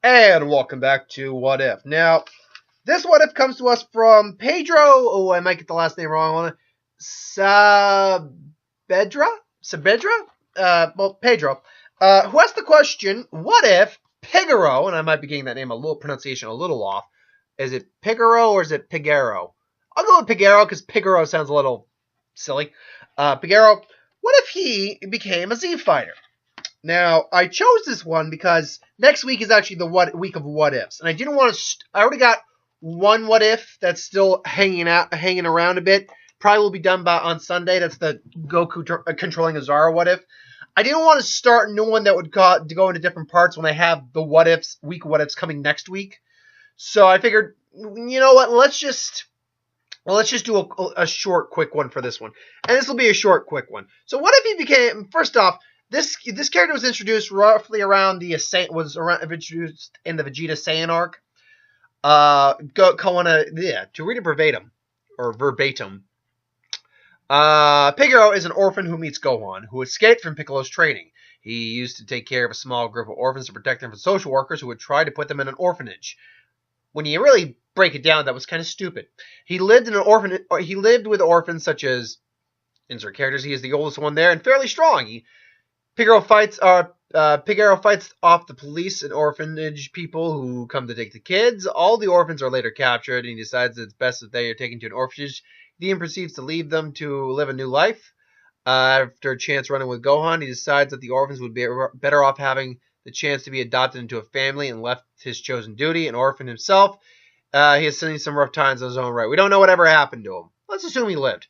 And welcome back to What If. Now, this What If comes to us from Pedro. Oh, I might get the last name wrong. Saavedra? Pedro. Who asked the question, what if Pigero, and I might be getting that name pronunciation a little off. Is it Pigero or is it Pigero? I'll go with Pigero because Pigero sounds a little silly. Pigero, what if he became a Z fighter? Now, I chose this one because next week is actually the week of what ifs, and I didn't want to. I already got one what if that's still hanging around a bit. Probably will be done on Sunday. That's the Goku controlling Azara what if. I didn't want to start a new one that would go into different parts when I have the what ifs coming next week. So I figured, you know what? Let's just do a short, quick one for this one, and this will be a short, quick one. So what if he became? First off. This character was introduced roughly around introduced in the Vegeta Saiyan arc. To read it verbatim. Pigero is an orphan who meets Gohan, who escaped from Piccolo's training. He used to take care of a small group of orphans to protect them from social workers who would try to put them in an orphanage. When you really break it down, that was kind of stupid. He lived with orphans such as insert characters. He is the oldest one there and fairly strong. Pigero fights off the police and orphanage people who come to take the kids. All the orphans are later captured, and he decides that it's best that they are taken to an orphanage. He then proceeds to leave them to live a new life. After a chance running with Gohan, he decides that the orphans would be better off having the chance to be adopted into a family and left his chosen duty, an orphan himself. He has seen some rough times on his own right. We don't know whatever happened to him. Let's assume he lived.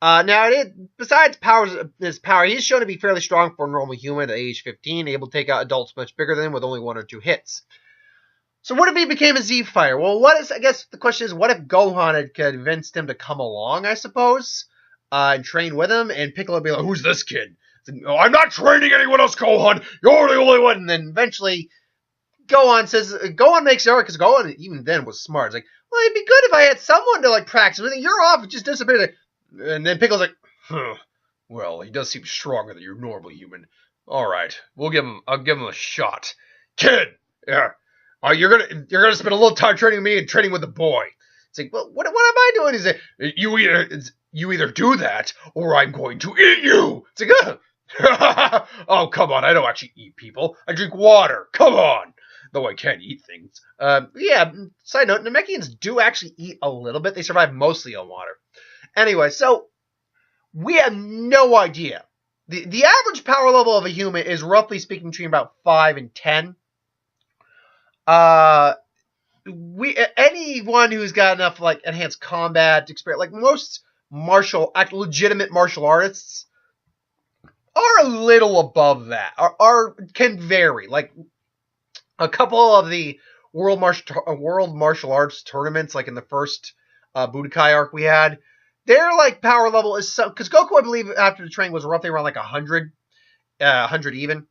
Besides his power, he's shown to be fairly strong for a normal human at age 15, able to take out adults much bigger than him with only 1 or 2 hits. So what if he became a Z fighter? Well, I guess the question is, what if Gohan had convinced him to come along, I suppose, and train with him, and Piccolo would be like, who's this kid? Like, oh, I'm not training anyone else, Gohan! You're the only one! And then eventually, Gohan makes error, because Gohan even then was smart. It's like, well, it'd be good if I had someone to, practice with. You're off, it just disappeared. And then Piccolo's like, well, he does seem stronger than your normal human. All right, I'll give him a shot. Kid, yeah, you're gonna spend a little time training with me and training with the boy. It's like, well, what am I doing? He's like, you either do that or I'm going to eat you. It's like, oh, come on, I don't actually eat people. I drink water. Come on. Though I can eat things. Side note, Namekians do actually eat a little bit. They survive mostly on water. Anyway, so we have no idea. The average power level of a human is roughly speaking between about 5 and 10. Anyone who's got enough enhanced combat experience, most legitimate martial artists, are a little above that. Can vary. Like a couple of the world martial arts tournaments, like in the first Budokai arc we had. Their power level is because Goku, I believe, after the training was roughly around 100 even.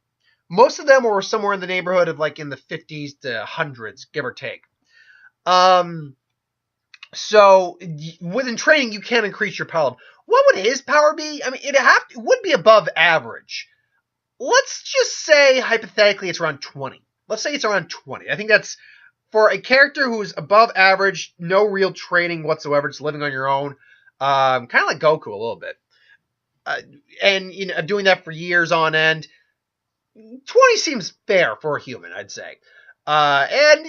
Most of them were somewhere in the neighborhood of in the 50s to hundreds, give or take. So within training, you can increase your power level. What would his power be? I mean, it would be above average. Let's just say hypothetically it's around 20. Let's say it's around 20. I think that's for a character who's above average, no real training whatsoever, just living on your own. Kind of like Goku a little bit. And doing that for years on end. 20 seems fair for a human, I'd say. And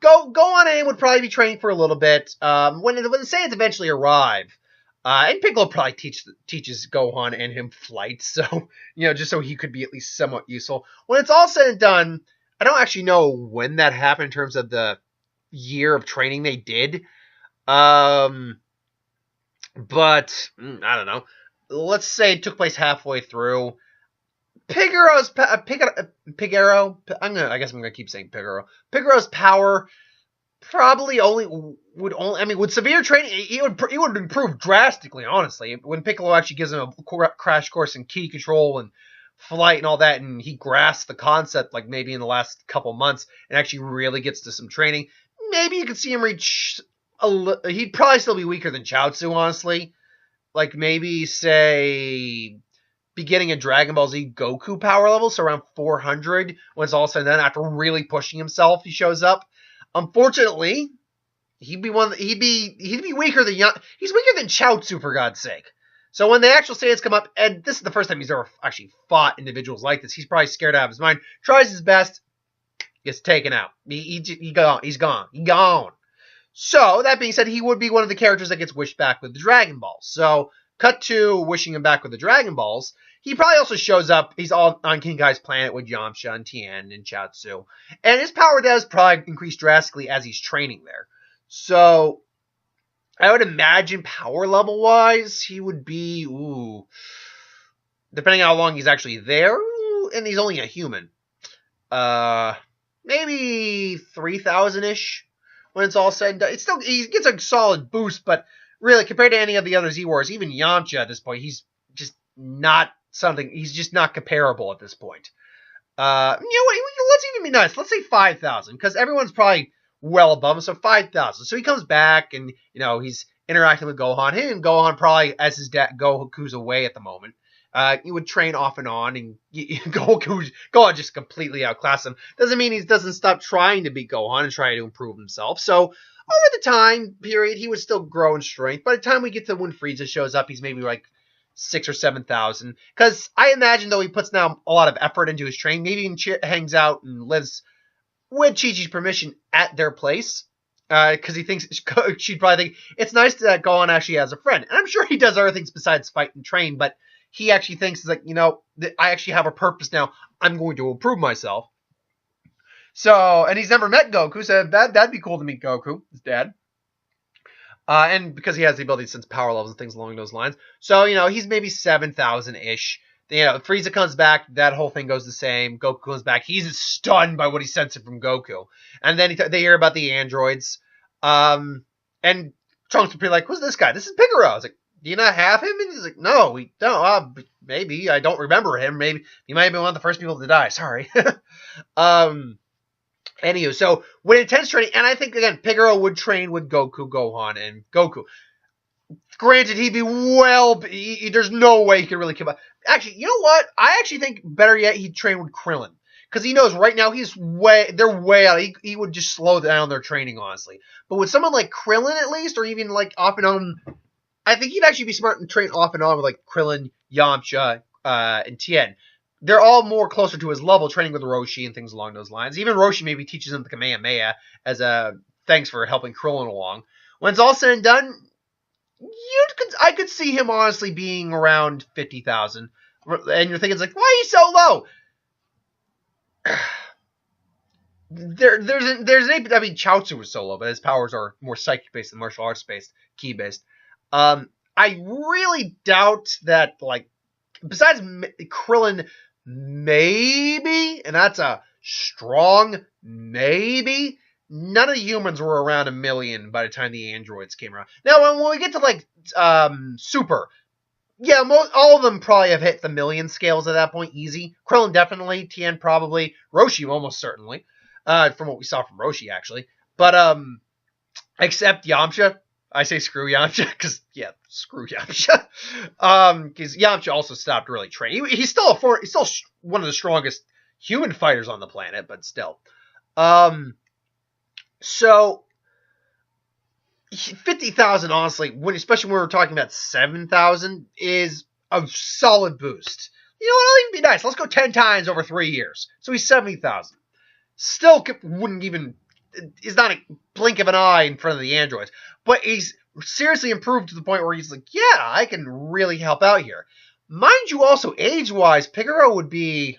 Gohan would probably be training for a little bit. When the Saiyans eventually arrive, and Piccolo probably teaches Gohan and him flight, so, just so he could be at least somewhat useful. When it's all said and done, I don't actually know when that happened in terms of the year of training they did. But, I don't know. Let's say it took place halfway through. Piguero's power probably with severe training, he would improve drastically, honestly. When Piccolo actually gives him a crash course in ki control and flight and all that, and he grasps the concept, maybe in the last couple months, and actually really gets to some training, maybe you could see him reach he'd probably still be weaker than Chaozu, honestly. Maybe say be getting a Dragon Ball Z Goku power level, so around 400 when it's all said and done. After really pushing himself, he shows up. Unfortunately, he'd be weaker than he's weaker than Chaozu, for God's sake. So when the actual Saiyans come up, and this is the first time he's ever actually fought individuals like this, he's probably scared out of his mind. Tries his best, gets taken out. He's gone. So that being said, he would be one of the characters that gets wished back with the Dragon Balls. So cut to wishing him back with the Dragon Balls. He probably also shows up. He's all on King Kai's planet with Yamcha and Tien and Chaozu, and his power does probably increase drastically as he's training there. So I would imagine power level wise, he would be, depending on how long he's actually there, and he's only a human, maybe 3,000-ish when it's all said and done. It's still, he gets a solid boost, but really, compared to any of the other Z-Wars, even Yamcha at this point, he's just not he's just not comparable at this point. You know what, let's even be nice. Let's say 5,000, because everyone's probably well above him, so 5,000. So he comes back, and, he's interacting with Gohan. Him and Gohan probably, as his dad, Goku's away at the moment. He would train off and on, and Gohan just completely outclassed him. Doesn't mean he doesn't stop trying to beat Gohan and try to improve himself. So over the time period, he would still grow in strength. By the time we get to when Frieza shows up, he's maybe like 6,000 or 7,000. Because I imagine, though, he puts now a lot of effort into his training. Maybe even hangs out and lives with Chi-Chi's permission at their place. Because he thinks she'd probably think it's nice that Gohan actually has a friend. And I'm sure he does other things besides fight and train, but he actually thinks, like, I actually have a purpose now. I'm going to improve myself. So, and he's never met Goku, so that'd be cool to meet Goku, his dad. And because he has the ability to sense power levels and things along those lines. So, he's maybe 7,000-ish. Frieza comes back, that whole thing goes the same. Goku comes back, he's stunned by what he's sensing from Goku. And then they hear about the androids. And Trunks would be like, who's this guy? This is Pigero. I was like, do you not have him? And he's like, no, we don't. Maybe. I don't remember him. Maybe he might have been one of the first people to die. Sorry. Anywho, so when intense training, and I think, again, Pigero would train with Goku, Gohan, and Goku. Granted, he'd be there's no way he could really come up. Actually, you know what? I actually think, better yet, he'd train with Krillin. Because he knows right now they're way out. He would just slow down their training, honestly. But with someone like Krillin, at least, or even like off and on, I think he'd actually be smart and train off and on with like Krillin, Yamcha, and Tien. They're all more closer to his level, training with Roshi and things along those lines. Even Roshi maybe teaches him the Kamehameha as a thanks for helping Krillin along. When it's all said and done, I could see him honestly being around 50,000. And you're thinking, it's like, why are you so low? Chaozu was so low, but his powers are more psychic-based than martial arts-based, ki-based. I really doubt that, like, besides Krillin, maybe, and that's a strong maybe, none of the humans were around 1 million by the time the androids came around. Now, when we get to, like, Super, yeah, all of them probably have hit the million scales at that point, easy. Krillin definitely, Tien probably, Roshi almost certainly, from what we saw from Roshi, actually. But, except Yamcha. I say screw Yamcha, because, yeah, screw Yamcha. Because Yamcha also stopped really training. He's still one of the strongest human fighters on the planet, but still. So 50,000, honestly, especially when we're talking about 7,000, is a solid boost. You know what? I'll even be nice. Let's go 10 times over 3 years. So he's 70,000. Still wouldn't even. Is not a blink of an eye in front of the androids, but he's seriously improved to the point where he's like, yeah, I can really help out here. Mind you, also age-wise, Pigero would be.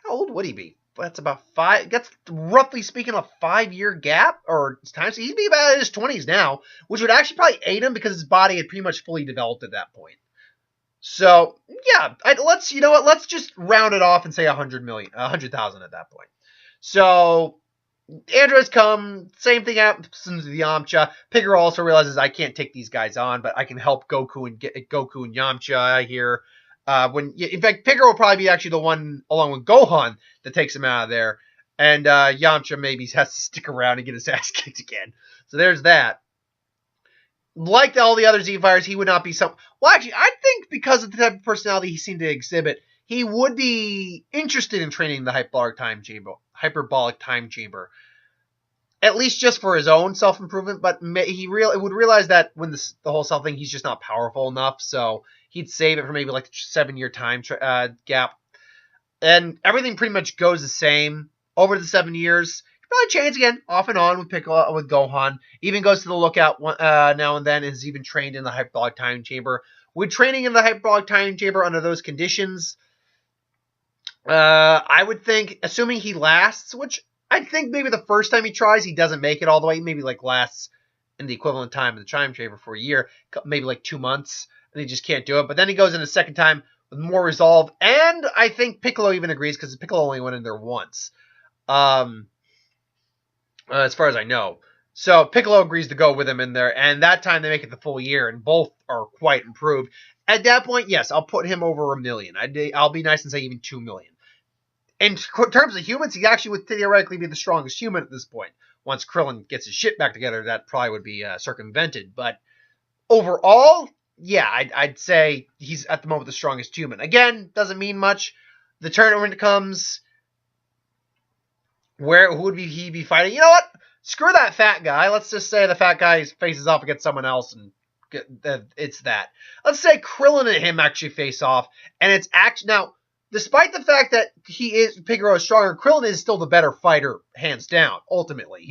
How old would he be? That's about 5. That's roughly speaking a 5-year gap or time. So he'd be about in his 20s now, which would actually probably aid him because his body had pretty much fully developed at that point. So yeah, let's just round it off and say 100,000 at that point. So androids come, same thing happens to the Yamcha. Pigero also realizes I can't take these guys on, but I can help Goku and Yamcha here. In fact, Piccolo will probably be actually the one, along with Gohan, that takes him out of there. And Yamcha maybe has to stick around and get his ass kicked again. So there's that. like all the other Z Fighters, he would not be some. Well, actually, I think because of the type of personality he seemed to exhibit, he would be interested in training the hyperbolic time chamber, at least just for his own self improvement. But he would realize that when the whole self thing, he's just not powerful enough, so he'd save it for maybe like a 7-year time gap, and everything pretty much goes the same over the 7 years. Probably change again, off and on with Piccolo, with Gohan. Even goes to the lookout now and then. Is even trained in the hyperbolic time chamber. With training in the hyperbolic time chamber under those conditions, I would think, assuming he lasts, which I think maybe the first time he tries, he doesn't make it all the way. Maybe like lasts in the equivalent time of the time chamber for a year, maybe like 2 months, and he just can't do it. But then he goes in a second time with more resolve, and I think Piccolo even agrees because Piccolo only went in there once. As far as I know. So Piccolo agrees to go with him in there, and that time they make it the full year, and both are quite improved. At that point, yes, I'll put him over 1 million. I'll be nice and say even 2 million. In terms of humans, he actually would theoretically be the strongest human at this point. Once Krillin gets his shit back together, that probably would be circumvented. But overall, yeah, I'd say he's at the moment the strongest human. Again, doesn't mean much. The tournament comes. Who would he be fighting? You know what? Screw that fat guy. Let's just say the fat guy faces off against someone else, and it's that. Let's say Krillin and him actually face off, and it's actually now. Despite the fact that Pigero is stronger, Krillin is still the better fighter, hands down. Ultimately,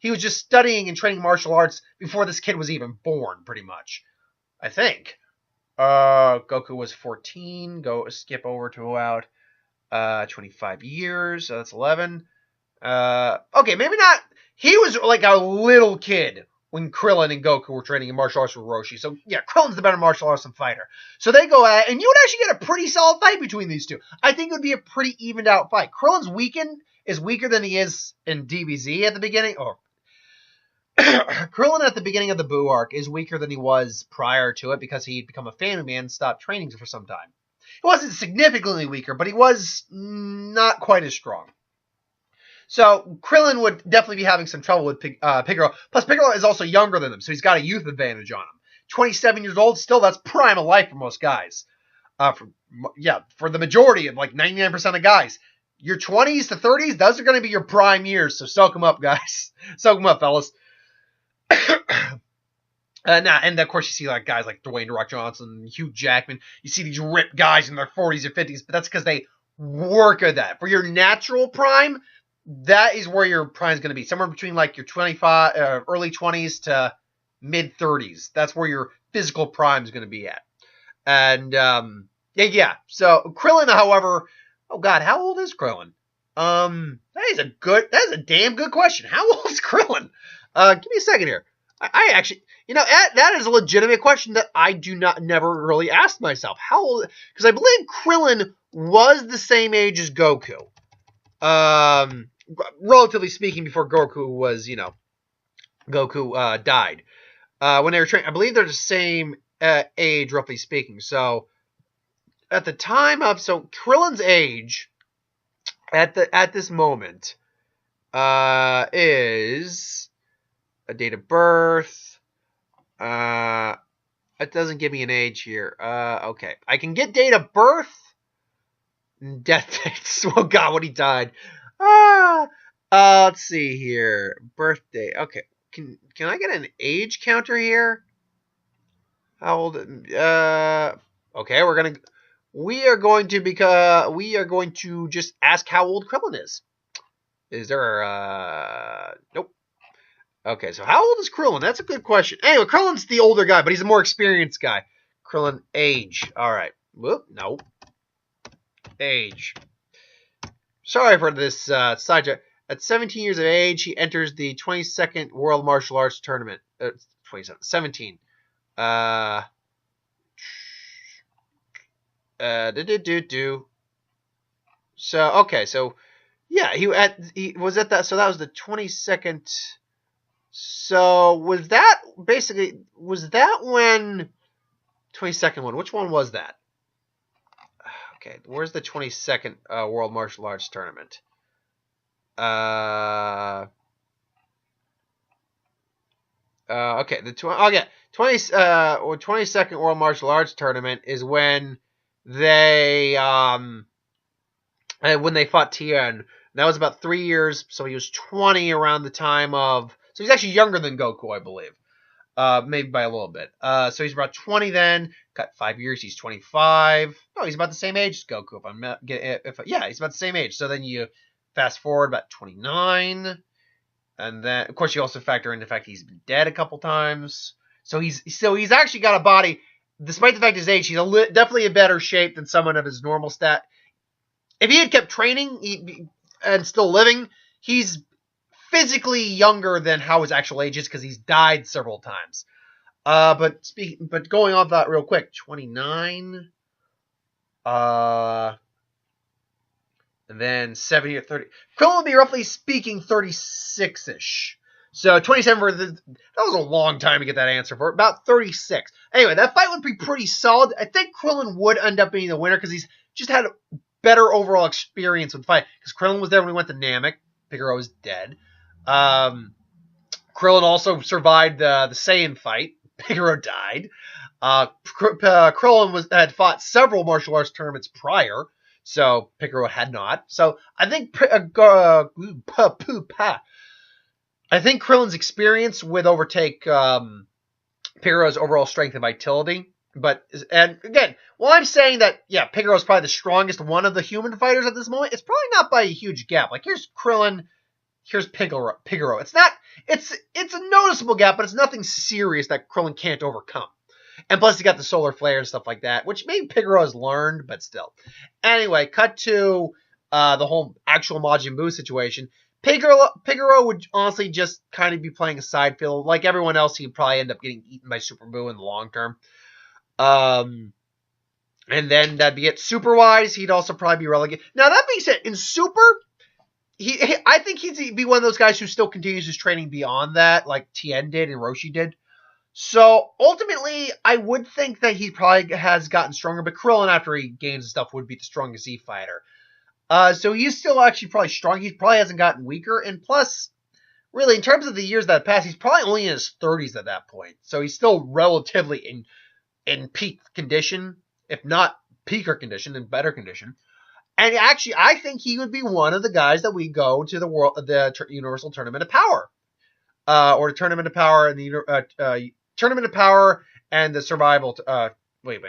he was just studying and training martial arts before this kid was even born, pretty much. I think. Goku was 14. Go skip over to about 25 years. So that's 11. Okay, maybe not. He was like a little kid when Krillin and Goku were training in martial arts with Roshi. So, yeah, Krillin's the better martial arts fighter. So they go at it, and you would actually get a pretty solid fight between these two. I think it would be a pretty evened out fight. Krillin's weaker than he is in DBZ at the beginning. Krillin at the beginning of the Buu arc is weaker than he was prior to it because he'd become a family man and stopped training for some time. He wasn't significantly weaker, but he was not quite as strong. So Krillin would definitely be having some trouble with Pigero. Plus, Pigero is also younger than him, so he's got a youth advantage on him. 27 years old, still, that's prime of life for most guys. For the majority of like 99% of guys. Your 20s to 30s, those are going to be your prime years, so soak them up, guys. Soak them up, fellas. And of course you see like guys like Dwayne The Rock Johnson, Hugh Jackman. You see these ripped guys in their 40s or 50s, but that's because they work at that. For your natural prime, that is where your prime is going to be. Somewhere between like your 25, early 20s to mid 30s. That's where your physical prime is going to be at. And yeah. So Krillin, however, oh god, how old is Krillin? That is a damn good question. How old is Krillin? Give me a second here. I actually, that is a legitimate question that I never really asked myself. How old? Because I believe Krillin was the same age as Goku. Relatively speaking, before Goku was, Goku died. When they were training, I believe they're the same age, roughly speaking. So at the time of, Krillin's age at this moment is a date of birth. It doesn't give me an age here. Okay, I can get date of birth, death dates. Oh god, when he died. Let's see here. Birthday. Okay, can I get an age counter here? How old? Okay, we are going to just ask how old Krillin is. Is there nope. Okay, so how old is Krillin? That's a good question. Anyway, Krillin's the older guy, but he's a more experienced guy. Krillin age. All right. Whoop. Nope. Age. Sorry for this sidetrack. At 17 years of age, he enters the 22nd World Martial Arts Tournament. 17. So okay, so yeah, he was at that. So that was the 22nd. So was that when 22nd one? Which one was that? Okay, where's the 22nd World Martial Arts Tournament? Okay, 22nd 22nd World Martial Arts Tournament is when they fought Tien. That was about 3 years, so he was 20 around the time of. So he's actually younger than Goku, I believe. Maybe by a little bit. So he's about 20 then. Cut 5 years, he's 25. No, he's about the same age as Goku. Yeah, he's about the same age. So then you fast forward about 29, and then of course you also factor in the fact he's been dead a couple times. So he's actually got a body. Despite the fact his age, he's definitely in better shape than someone of his normal stat. If he had kept training and still living, he's physically younger than how his actual age is because he's died several times. But going off that real quick, 29, and then 70 or 30. Krillin would be roughly speaking 36-ish. So 27 that was a long time to get that answer for. About 36. Anyway, that fight would be pretty solid. I think Krillin would end up being the winner because he's just had a better overall experience with the fight. Because Krillin was there when we went to Namek. Pigero is dead. Krillin also survived the Saiyan fight. Pigero died. Krillin had fought several martial arts tournaments prior, so Pigero had not. So I think Krillin's experience would overtake Pigero's overall strength and vitality. And again, while I'm saying that, yeah, Pigero is probably the strongest one of the human fighters at this moment, it's probably not by a huge gap. Like, here's Krillin, here's Pigero. It's a noticeable gap, but it's nothing serious that Krillin can't overcome. And plus, he got the solar flare and stuff like that, which maybe Pigero has learned, but still. Anyway, cut to the whole actual Majin Buu situation. Pigero would honestly just kind of be playing a side field. Like everyone else, he'd probably end up getting eaten by Super Buu in the long term. And then that'd be it. Super-wise, he'd also probably be relegated. Now, that being said, in Super, I think he'd be one of those guys who still continues his training beyond that, like Tien did and Roshi did. So, ultimately, I would think that he probably has gotten stronger, but Krillin, after he gains and stuff, would be the strongest Z fighter. So he's still actually probably strong. He probably hasn't gotten weaker. And plus, really, in terms of the years that have passed, he's probably only in his 30s at that point. So he's still relatively in peak condition, if not peaker condition, in better condition. And actually, I think he would be one of the guys that we go to the Universal Tournament of Power. Or the Tournament of Power and the Tournament of Power and the Survival. Wait.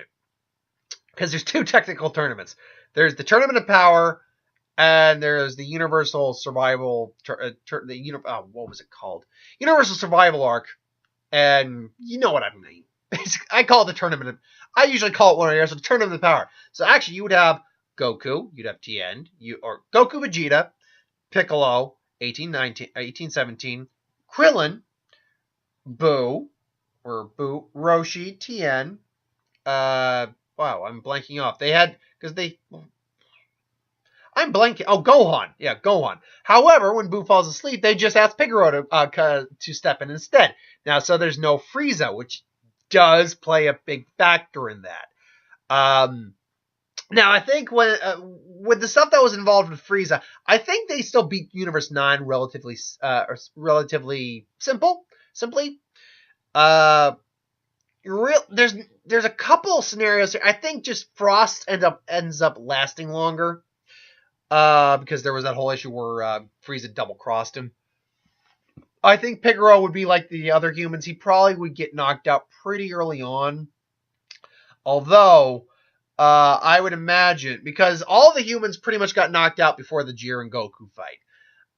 Because there's two technical tournaments. There's the Tournament of Power, and there's the Universal Survival. What was it called? Universal Survival Arc. And you know what I mean. I call it the Tournament. I usually call it one of yours, the Tournament of Power. So actually, you would have Goku, you'd have Tien, or Goku Vegeta, Piccolo, 1817, Krillin, Buu, Roshi, Tien. Wow, I'm blanking off. I'm blanking. Oh, Gohan. Yeah, Gohan. However, when Buu falls asleep, they just ask Pigero to step in instead. Now, so there's no Frieza, which does play a big factor in that. Now, I think with the stuff that was involved with Frieza, I think they still beat Universe 9 relatively simply. There's a couple scenarios here. I think just Frost ends up lasting longer because there was that whole issue where Frieza double-crossed him. I think Pigero would be like the other humans. He probably would get knocked out pretty early on. Although, I would imagine, because all the humans pretty much got knocked out before the Jiren Goku fight.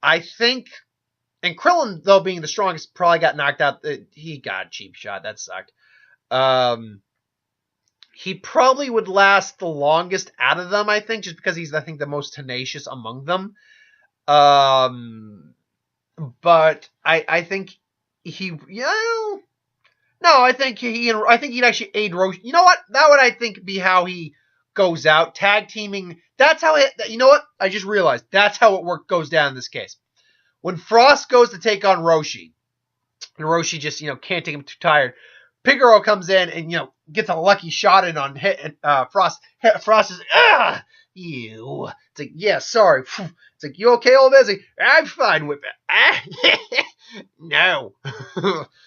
I think, and Krillin, though being the strongest, probably got knocked out. He got a cheap shot. That sucked. He probably would last the longest out of them, I think, just because he's, I think, the most tenacious among them. But I think I think he'd actually aid Roshi. You know what? That would, I think, be how he goes out. Tag teaming. That's how you know what? I just realized. That's how it goes down in this case. When Frost goes to take on Roshi, and Roshi just, can't take him, too tired, Pigero comes in and, gets a lucky shot in on Frost. Frost is, you. It's like, yeah, sorry. It's like, you okay, old man? It's like, I'm fine with it. No.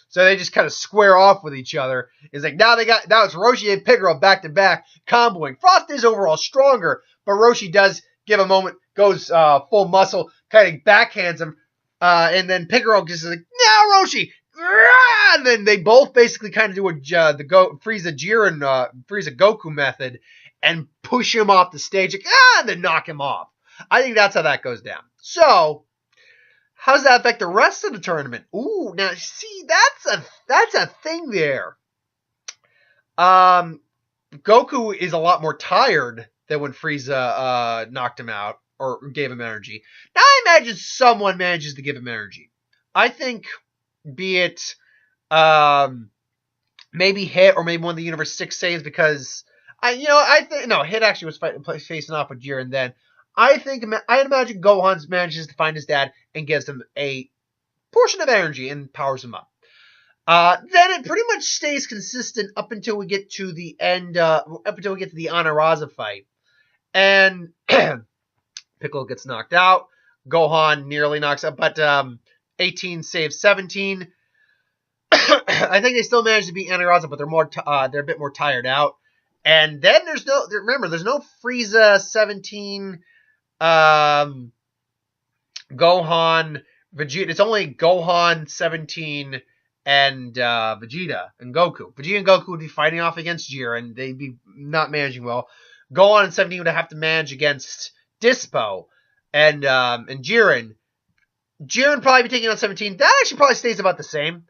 So they just kind of square off with each other. It's like now it's Roshi and Pigero back to back comboing. Frost is overall stronger, but Roshi does give a moment, goes full muscle, kind of backhands him, and then Pigero just like, now Roshi, and then they both basically kind of do Frieza Jiren, Frieza Goku method, and push him off the stage, like, and then knock him off. I think that's how that goes down. So, how does that affect the rest of the tournament? Ooh, now see, that's a thing there. Goku is a lot more tired than when Frieza knocked him out or gave him energy. Now I imagine someone manages to give him energy. I think, be it maybe Hit or maybe one of the Universe 6 saves, because Hit actually was facing off with Jiren then. I'd imagine Gohan manages to find his dad and gives him a portion of energy and powers him up. Then it pretty much stays consistent up until we get to the end, up until we get to the Anaraza fight. And Piccolo gets knocked out. Gohan nearly knocks out, but 18 saves 17. I think they still manage to beat Anaraza, but they're a bit more tired out. And then there's no Frieza 17, Gohan, Vegeta. It's only Gohan 17 and Vegeta and Goku. Vegeta and Goku would be fighting off against Jiren. They'd be not managing well. Gohan and 17 would have to manage against Dispo and Jiren. Jiren probably be taking on 17. That actually probably stays about the same.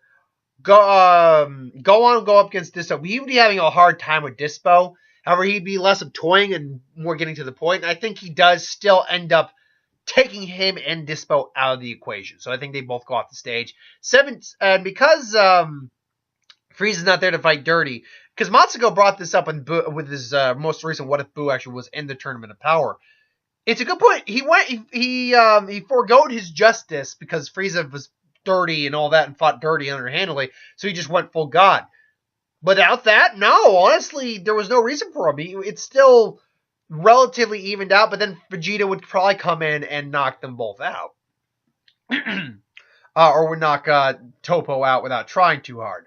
Gohan will go up against Dispo. He would be having a hard time with Dispo. However, he'd be less of toying and more getting to the point. And I think he does still end up taking him and Dispo out of the equation. So I think they both go off the stage. And because Frieza's not there to fight dirty, because Matsuko brought this up with his most recent What If Buu actually was in the Tournament of Power. It's a good point. He forgoed his justice because Frieza was dirty and all that and fought dirty and underhandedly, so he just went full God. But without that, no, honestly, there was no reason for him. It's still relatively evened out, but then Vegeta would probably come in and knock them both out. Or would knock Topo out without trying too hard.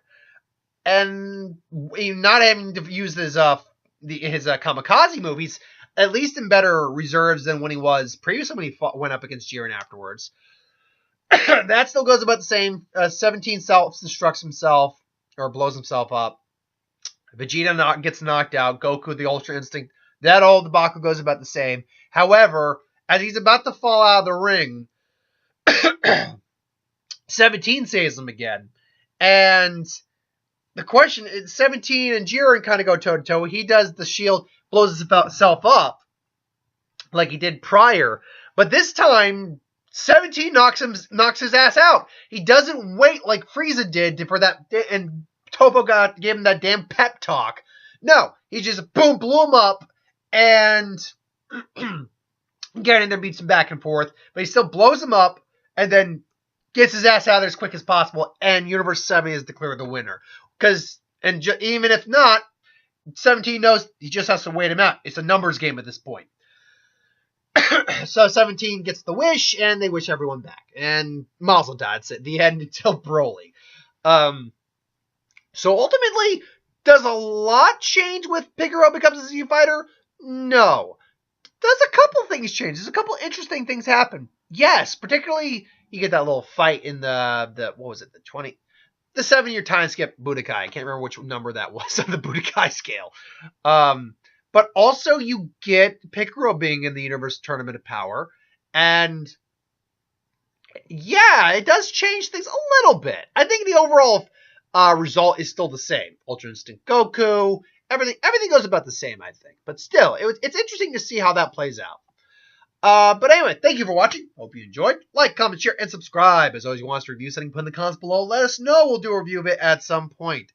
And not having to use his kamikaze movies, at least in better reserves than when he was previously when he went up against Jiren afterwards. That still goes about the same. 17 self-destructs himself, or blows himself up. Vegeta gets knocked out. Goku, the Ultra Instinct. That old debacle goes about the same. However, as he's about to fall out of the ring, 17 saves him again. And the question is, 17 and Jiren kind of go toe-to-toe. He does the shield, blows himself up like he did prior. But this time, 17 knocks his ass out. He doesn't wait like Frieza did for that, and Topo gave him that damn pep talk. No, he just boom, blew him up, and getting there beats him back and forth, but he still blows him up, and then gets his ass out of there as quick as possible, and Universe 7 is declared the winner. Even if not, 17 knows he just has to wait him out. It's a numbers game at this point. So 17 gets the wish, and they wish everyone back. And Mazel Tov at the end until Broly. So ultimately, does a lot change with Pigero becomes a Z fighter? No. Does a couple things change? There's a couple interesting things happen. Yes, particularly you get that little fight in the 7-year time skip Budokai. I can't remember which number that was on the Budokai scale. But also you get Piccolo being in the Universe Tournament of Power. And yeah, it does change things a little bit. I think the overall result is still the same. Ultra Instinct Goku, everything goes about the same, I think. But still, it's interesting to see how that plays out. But anyway, thank you for watching. Hope you enjoyed. Like, comment, share, and subscribe. As always, you want us to review something, put in the comments below. Let us know. We'll do a review of it at some point.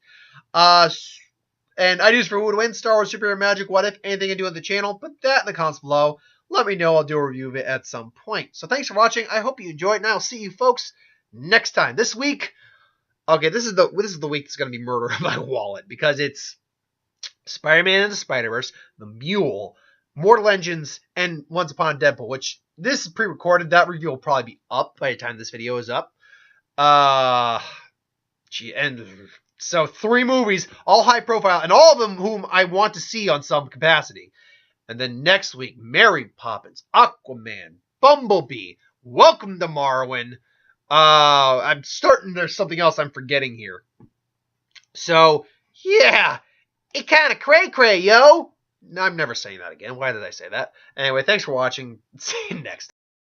And ideas for who would win, Star Wars, Superhero, Magic, What If, anything I do on the channel, put that in the comments below. Let me know. I'll do a review of it at some point. So thanks for watching. I hope you enjoyed, and I'll see you folks next time. This week, okay, this is the week that's going to be Murder of My Wallet, because it's Spider-Man and the Spider-Verse, The Mule, Mortal Engines, and Once Upon a Deadpool, which this is pre-recorded. That review will probably be up by the time this video is up. And so 3 movies, all high profile, and all of them whom I want to see on some capacity. And then next week, Mary Poppins, Aquaman, Bumblebee, Welcome to Marwin. I'm certain there's something else I'm forgetting here. So, yeah, it kind of cray-cray, yo. No, I'm never saying that again. Why did I say that? Anyway, thanks for watching. See you next time.